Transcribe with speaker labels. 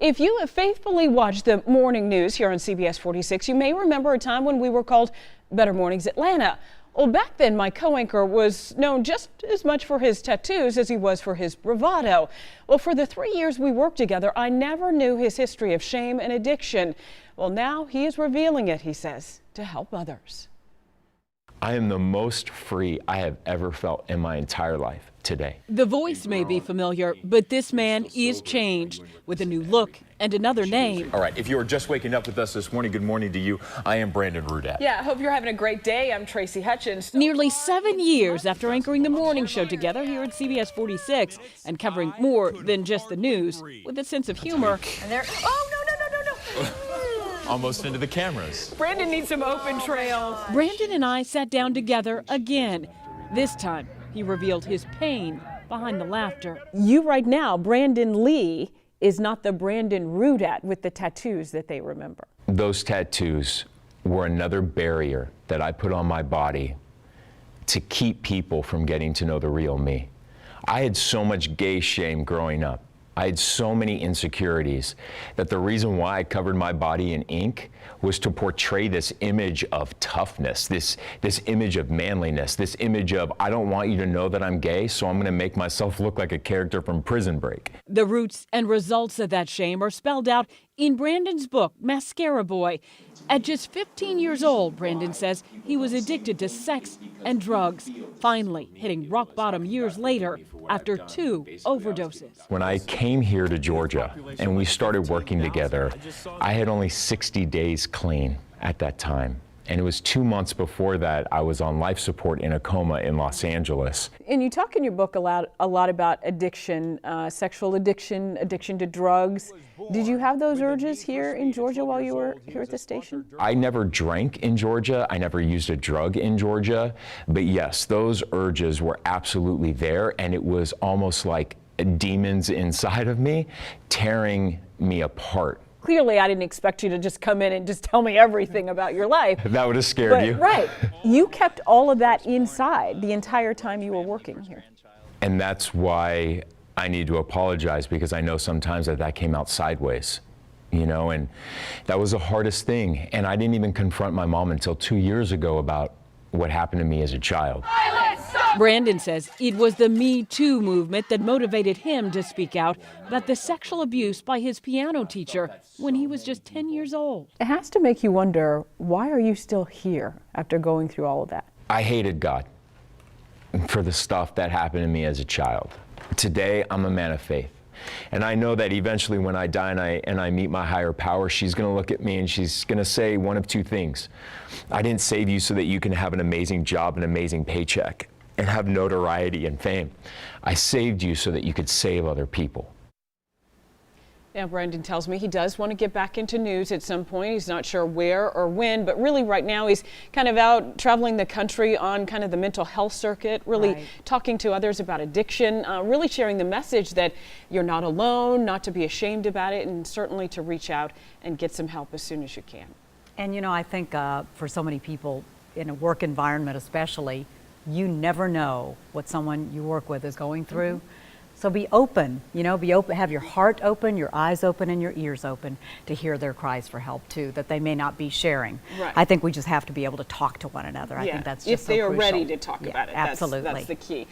Speaker 1: If you have faithfully watched the morning news here on CBS 46, you may remember a time when we were called Better Mornings Atlanta. Well, back then, my co-anchor was known just as much for his tattoos as he was for his bravado. Well, for the 3 years we worked together, I never knew his history of shame and addiction. Well, now he is revealing it, he says, to help others.
Speaker 2: I am the most free I have ever felt in my entire life today.
Speaker 3: The voice may be familiar, but this man is changed with a new look and another name.
Speaker 4: All right, if you are just waking up with us this morning, good morning to you. I am Brandon Rudat.
Speaker 1: Yeah, I hope you're having a great day. I'm Tracye Hutchins.
Speaker 3: Nearly 7 years after anchoring the morning show together here at CBS 46 and covering more than just the news with a sense of humor.
Speaker 1: And there, oh, no.
Speaker 4: Almost into the cameras.
Speaker 1: Brandon needs some open trails.
Speaker 3: Brandon and I sat down together again. This time, he revealed his pain behind the laughter.
Speaker 1: You right now, Brandon Lee, is not the Brandon Rudat with the tattoos that they remember.
Speaker 2: Those tattoos were another barrier that I put on my body to keep people from getting to know the real me. I had so much gay shame growing up. I had so many insecurities that the reason why I covered my body in ink was to portray this image of toughness, this image of manliness, this image of I don't want you to know that I'm gay, so I'm going to make myself look like a character from Prison Break.
Speaker 3: The roots and results of that shame are spelled out in Brandon's book, Mascara Boy. At just 15 years old, Brandon says he was addicted to sex and drugs, finally hitting rock bottom years later after 2 overdoses.
Speaker 2: When I came here to Georgia and we started working together, I had only 60 days clean at that time. And it was 2 months before that I was on life support in a coma in Los Angeles.
Speaker 1: And you talk in your book a lot about addiction, sexual addiction, addiction to drugs. Did you have those urges here in Georgia while you were here at the station?
Speaker 2: I never drank in Georgia. I never used a drug in Georgia. But yes, those urges were absolutely there. And it was almost like demons inside of me tearing me apart.
Speaker 1: Clearly, I didn't expect you to just come in and just tell me everything about your life.
Speaker 2: That would have scared you.
Speaker 1: Right. You kept all of that inside the entire time you were working here.
Speaker 2: And that's why I need to apologize, because I know sometimes that came out sideways, you know, and that was the hardest thing. And I didn't even confront my mom until 2 years ago about what happened to me as a child.
Speaker 3: Brandon says it was the Me Too movement that motivated him to speak out about the sexual abuse by his piano teacher when he was just 10 years old.
Speaker 1: It has to make you wonder, why are you still here after going through all of that?
Speaker 2: I hated God for the stuff that happened to me as a child. Today, I'm a man of faith. And I know that eventually when I die and I meet my higher power, she's going to look at me and she's going to say one of two things. I didn't save you so that you can have an amazing job, an amazing paycheck, and have notoriety and fame. I saved you so that you could save other people.
Speaker 1: Yeah, Brandon tells me he does want to get back into news at some point. He's not sure where or when, but really right now he's kind of out traveling the country on kind of the mental health circuit, really talking to others about addiction, really sharing the message that you're not alone, not to be ashamed about it, and certainly to reach out and get some help as soon as you can.
Speaker 5: And you know, I think for so many people in a work environment especially, you never know what someone you work with is going through. So be open, you know, be open, have your heart open, your eyes open, and your ears open to hear their cries for help too, that they may not be sharing.
Speaker 1: Right.
Speaker 5: I think we just have to be able to talk to one another. I think that's just
Speaker 1: if they
Speaker 5: so
Speaker 1: are
Speaker 5: crucial.
Speaker 1: ready to talk about it.
Speaker 5: Absolutely.
Speaker 1: That's the key.